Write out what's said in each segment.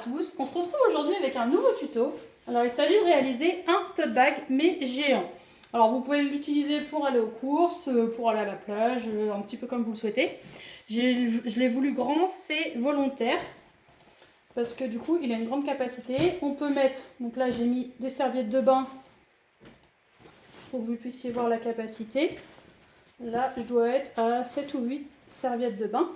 tous, on se retrouve aujourd'hui avec un nouveau tuto. Alors il s'agit de réaliser un tote bag mais géant. Alors vous pouvez l'utiliser pour aller aux courses, pour aller à la plage, un petit peu comme vous le souhaitez. Je l'ai voulu grand, c'est volontaire. Parce que du coup il a une grande capacité. On peut mettre, donc là j'ai mis des serviettes de bain pour que vous puissiez voir la capacité. Là je dois être à 7 ou 8 serviettes de bain.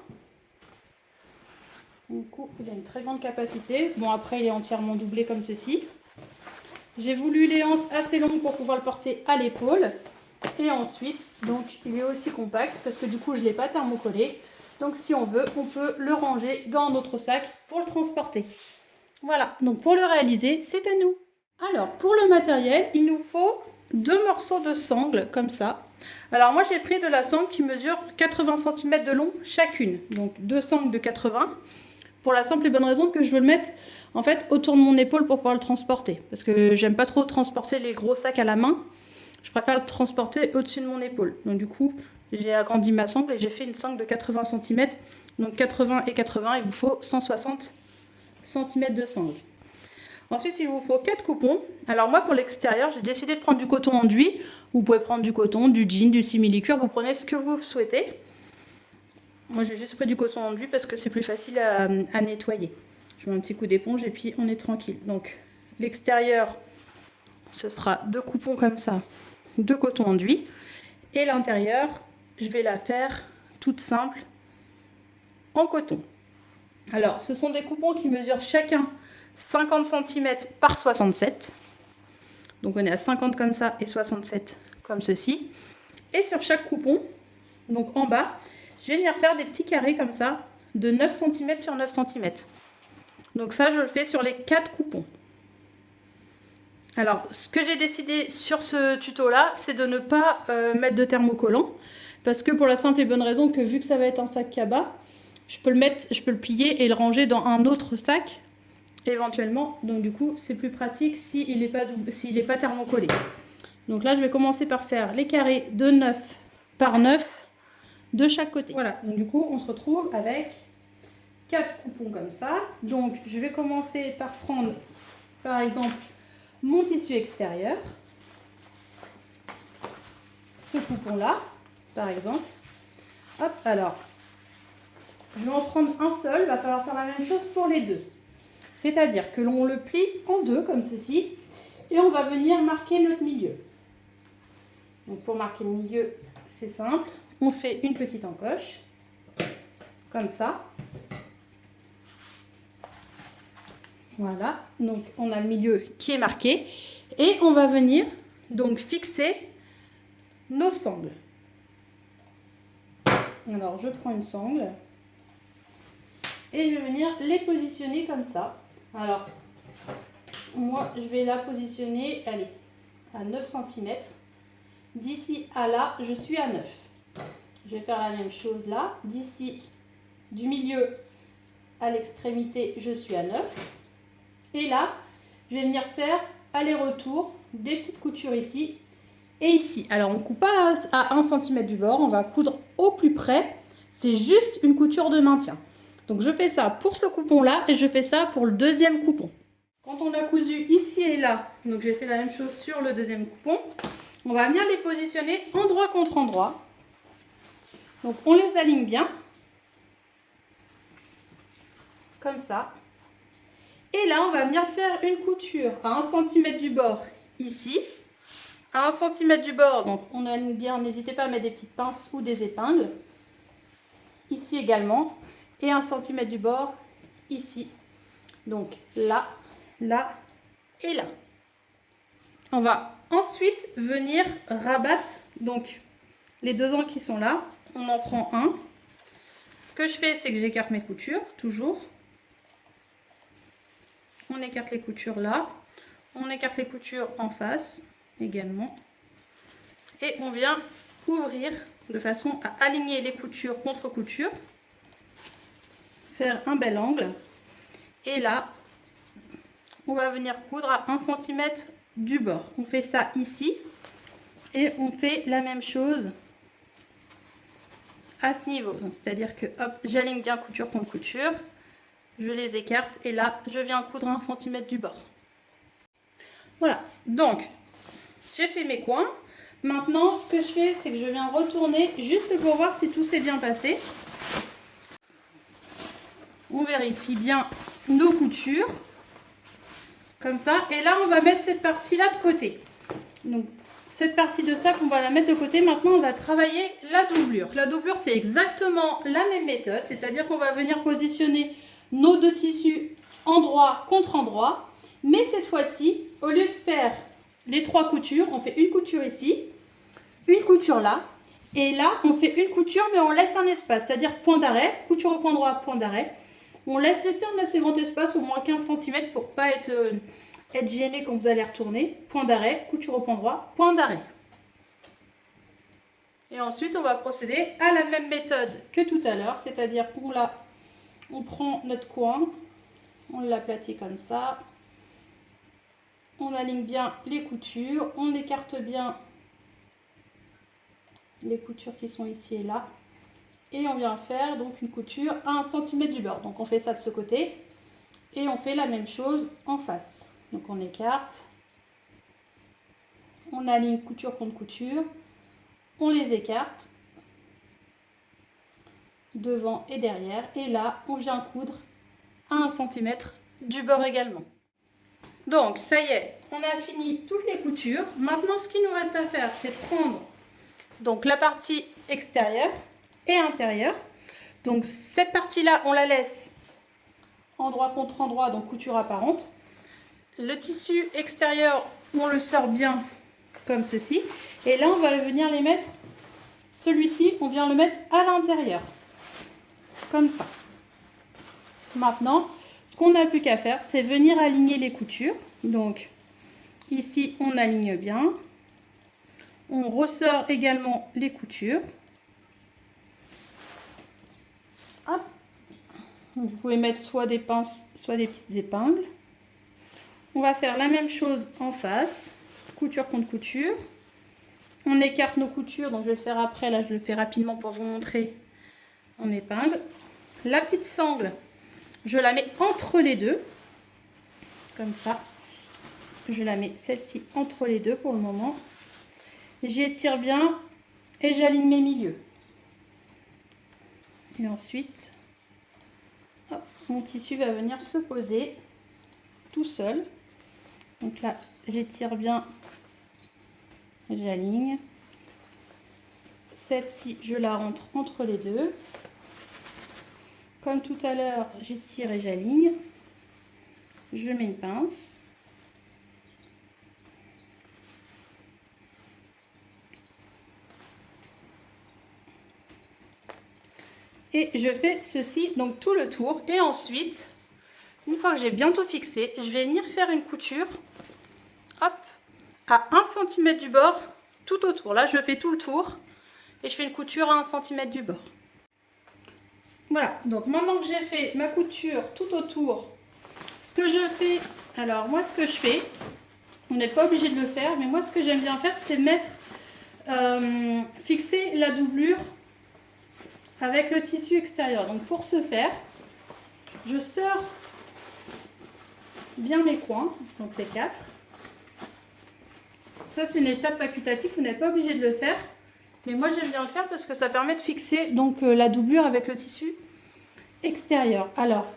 Du coup, il a une très grande capacité. Bon, après, il est entièrement doublé comme ceci. J'ai voulu les anses assez longues pour pouvoir le porter à l'épaule. Et ensuite, donc, il est aussi compact parce que du coup, je ne l'ai pas thermocollé. Donc, si on veut, on peut le ranger dans notre sac pour le transporter. Voilà, donc pour le réaliser, c'est à nous. Alors, pour le matériel, il nous faut 2 morceaux de sangle, comme ça. Alors, moi, j'ai pris de la sangle qui mesure 80 cm de long chacune. Donc, 2 sangles de 80. Pour la simple et bonne raison que je veux le mettre en fait autour de mon épaule pour pouvoir le transporter. Parce que j'aime pas trop transporter les gros sacs à la main. Je préfère le transporter au-dessus de mon épaule. Donc du coup, j'ai agrandi ma sangle et j'ai fait une sangle de 80 cm. Donc 80 et 80, il vous faut 160 cm de sangle. Ensuite, il vous faut 4 coupons. Alors moi, pour l'extérieur, j'ai décidé de prendre du coton enduit. Vous pouvez prendre du coton, du jean, du simili-cuir. Vous prenez ce que vous souhaitez. Moi, j'ai juste pris du coton enduit parce que c'est plus facile à nettoyer. Je mets un petit coup d'éponge et puis on est tranquille. Donc, l'extérieur, ce sera 2 coupons comme ça, de coton enduit. Et l'intérieur, je vais la faire toute simple en coton. Alors, ce sont des coupons qui mesurent chacun 50 cm par 67. Donc, on est à 50 comme ça et 67 comme ceci. Et sur chaque coupon, donc en bas, je vais venir faire des petits carrés comme ça, de 9 cm sur 9 cm. Donc ça, je le fais sur les 4 coupons. Alors, ce que j'ai décidé sur ce tuto-là, c'est de ne pas mettre de thermocollant. Parce que pour la simple et bonne raison que vu que ça va être un sac cabas, je peux le plier et le ranger dans un autre sac, éventuellement. Donc du coup, c'est plus pratique s'il n'est pas thermocollé. Donc là, je vais commencer par faire les carrés de 9 par 9 de chaque côté. Voilà, donc du coup, on se retrouve avec 4 coupons comme ça. Donc, je vais commencer par prendre, par exemple, mon tissu extérieur. Ce coupon-là, par exemple. Hop, alors, je vais en prendre un seul. Il va falloir faire la même chose pour les deux. C'est-à-dire que l'on le plie en deux, comme ceci. Et on va venir marquer notre milieu. Donc, pour marquer le milieu, c'est simple. On fait une petite encoche, comme ça. Voilà, donc on a le milieu qui est marqué. Et on va venir donc fixer nos sangles. Alors je prends une sangle et je vais venir les positionner comme ça. Alors, moi je vais la positionner, allez, à 9 cm. D'ici à là, je suis à 9. Je vais faire la même chose là. D'ici, du milieu à l'extrémité, je suis à 9. Et là, je vais venir faire aller-retour des petites coutures ici et ici. Alors, on ne coupe pas à 1 cm du bord, on va coudre au plus près. C'est juste une couture de maintien. Donc, je fais ça pour ce coupon-là et je fais ça pour le deuxième coupon. Quand on a cousu ici et là, donc j'ai fait la même chose sur le deuxième coupon, on va venir les positionner endroit contre endroit. Donc, on les aligne bien, comme ça. Et là, on va venir faire une couture à 1 cm du bord ici. À 1 cm du bord, donc on aligne bien, n'hésitez pas à mettre des petites pinces ou des épingles. Ici également. Et 1 cm du bord ici. Donc là, là et là. On va ensuite venir rabattre donc les 2 angles qui sont là. On en prend un. Ce que je fais, c'est que j'écarte mes coutures, toujours. On écarte les coutures là. On écarte les coutures en face également. Et on vient ouvrir de façon à aligner les coutures contre coutures. Faire un bel angle. Et là, on va venir coudre à 1 cm du bord. On fait ça ici. Et on fait la même chose à ce niveau. C'est-à-dire que hop, j'aligne bien couture contre couture. je les écarte et là, je viens coudre 1 cm du bord. Voilà, donc, j'ai fait mes coins. Maintenant, ce que je fais, c'est que je viens retourner juste pour voir si tout s'est bien passé. On vérifie bien nos coutures, comme ça. Et là, on va mettre cette partie-là de côté. Donc, cette partie de sac, on va la mettre de côté. Maintenant, on va travailler la doublure. La doublure, c'est exactement la même méthode, c'est-à-dire qu'on va venir positionner nos deux tissus endroit contre endroit. Mais cette fois-ci, au lieu de faire les 3 coutures, on fait une couture ici, une couture là, et là, on fait une couture, mais on laisse un espace, c'est-à-dire point d'arrêt, couture au point droit, point d'arrêt. On laisse laisser un assez grand espace, au moins 15 cm, pour pas être gêné quand vous allez retourner. Point d'arrêt, couture au point droit, point d'arrêt. Et ensuite, on va procéder à la même méthode que tout à l'heure, c'est-à-dire pour là, on prend notre coin, on l'aplatit comme ça, on aligne bien les coutures, on écarte bien les coutures qui sont ici et là, et on vient faire donc une couture à 1 cm du bord. Donc on fait ça de ce côté et on fait la même chose en face. Donc on écarte, on aligne couture contre couture, on les écarte devant et derrière, et là on vient coudre à 1 cm du bord également. Donc ça y est, on a fini toutes les coutures. Maintenant ce qu'il nous reste à faire, c'est prendre donc la partie extérieure et intérieure. Donc cette partie là, on la laisse endroit contre endroit, donc couture apparente. Le tissu extérieur, on le sort bien comme ceci, et là on va venir les mettre, celui-ci on vient le mettre à l'intérieur comme ça. Maintenant, ce qu'on n'a plus qu'à faire, c'est venir aligner les coutures. Donc ici on aligne bien, on ressort également les coutures. Hop. Vous pouvez mettre soit des pinces, soit des petites épingles. On va faire la même chose en face, couture contre couture. On écarte nos coutures, donc je vais le faire après, là je le fais rapidement pour vous montrer en épingle. La petite sangle, je la mets entre les deux, comme ça. Je la mets celle-ci entre les deux pour le moment. J'étire bien et j'aligne mes milieux. Et ensuite, hop, mon tissu va venir se poser tout seul. Donc là, j'étire bien, j'aligne. Celle-ci, je la rentre entre les deux. Comme tout à l'heure, j'étire et j'aligne. Je mets une pince. Et je fais ceci, donc tout le tour. Et ensuite, une fois que j'ai bientôt fixé, je vais venir faire une couture, hop, à 1 cm du bord, tout autour. Là, je fais tout le tour et je fais une couture à 1 cm du bord. Voilà, donc maintenant que j'ai fait ma couture tout autour, ce que je fais, alors moi ce que je fais, on n'est pas obligé de le faire, mais moi ce que j'aime bien faire, c'est mettre, fixer la doublure avec le tissu extérieur. Donc pour ce faire, je sors bien mes coins, donc les 4. Ça c'est une étape facultative, vous n'êtes pas obligé de le faire, mais moi j'aime bien le faire parce que ça permet de fixer donc la doublure avec le tissu extérieur. Alors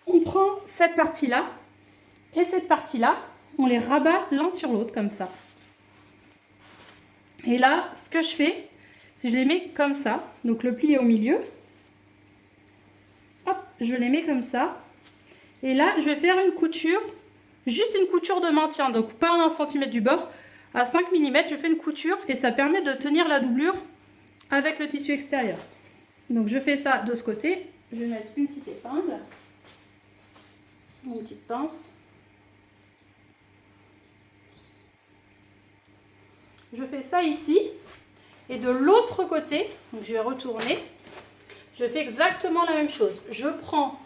on prend cette partie là et cette partie là, on les rabat l'un sur l'autre comme ça. Et là ce que je fais, c'est que je les mets comme ça, donc le pli est au milieu, hop, je les mets comme ça, et là je vais faire une couture, juste une couture de maintien, donc pas à 1 cm du bord, à 5 mm, je fais une couture et ça permet de tenir la doublure avec le tissu extérieur. Donc je fais ça de ce côté, je vais mettre une petite épingle, une petite pince. Je fais ça ici. Et de l'autre côté, donc je vais retourner, je fais exactement la même chose. Je prends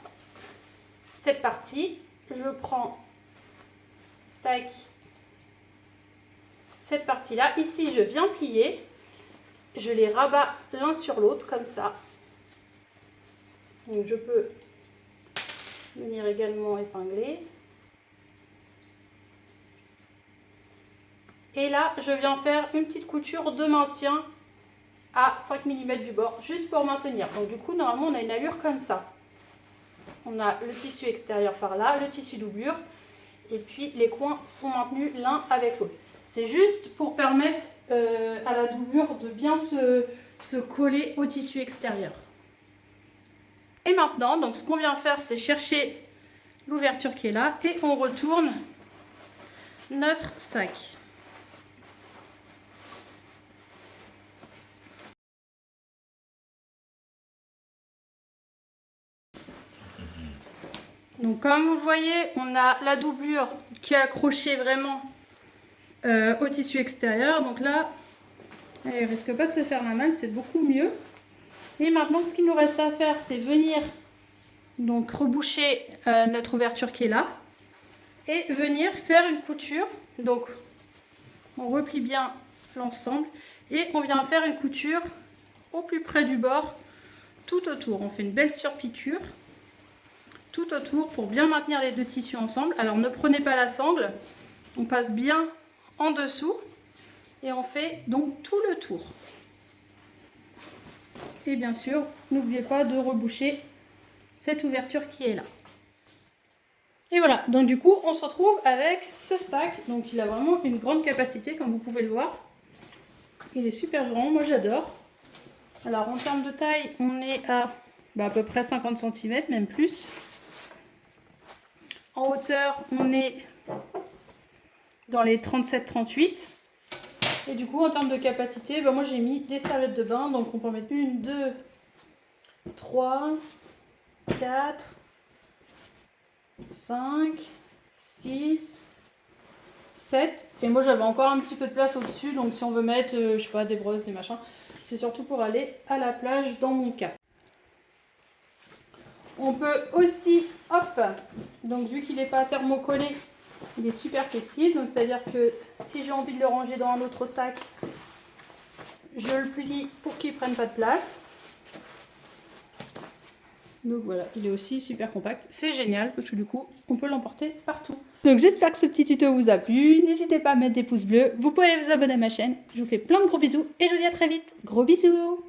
cette partie, je prends, tac, cette partie-là. Ici, je viens plier, je les rabats l'un sur l'autre, comme ça. Donc je peux venir également épingler. Et là, je viens faire une petite couture de maintien à 5 mm du bord, juste pour maintenir. Donc du coup, normalement, on a une allure comme ça. On a le tissu extérieur par là, le tissu doublure, et puis les coins sont maintenus l'un avec l'autre. C'est juste pour permettre à la doublure de bien se coller au tissu extérieur. Et maintenant, donc ce qu'on vient faire, c'est chercher l'ouverture qui est là et on retourne notre sac. Donc comme vous le voyez, on a la doublure qui est accrochée vraiment au tissu extérieur. Donc là, elle risque pas de se faire la malle, c'est beaucoup mieux. Et maintenant, ce qu'il nous reste à faire, c'est venir donc reboucher notre ouverture qui est là et venir faire une couture. Donc on replie bien l'ensemble et on vient faire une couture au plus près du bord tout autour. On fait une belle surpiqûre tout autour pour bien maintenir les deux tissus ensemble. Alors ne prenez pas la sangle, on passe bien en dessous et on fait donc tout le tour. Et bien sûr, n'oubliez pas de reboucher cette ouverture qui est là. Et voilà, donc du coup, on se retrouve avec ce sac. Donc il a vraiment une grande capacité, comme vous pouvez le voir. Il est super grand, moi j'adore. Alors en termes de taille, on est à peu près 50 cm, même plus. En hauteur, on est dans les 37-38. Et du coup, en termes de capacité, moi j'ai mis des serviettes de bain. Donc on peut en mettre 1, 2, 3, 4, 5, 6, 7. Et moi j'avais encore un petit peu de place au-dessus. Donc si on veut mettre, je sais pas, des brosses, des machins, c'est surtout pour aller à la plage dans mon cas. On peut aussi, hop, donc vu qu'il n'est pas thermocollé, il est super flexible. Donc c'est-à-dire que si j'ai envie de le ranger dans un autre sac, je le plie pour qu'il ne prenne pas de place. Donc voilà, il est aussi super compact. C'est génial parce que du coup, on peut l'emporter partout. Donc j'espère que ce petit tuto vous a plu. N'hésitez pas à mettre des pouces bleus. Vous pouvez vous abonner à ma chaîne. Je vous fais plein de gros bisous et je vous dis à très vite. Gros bisous!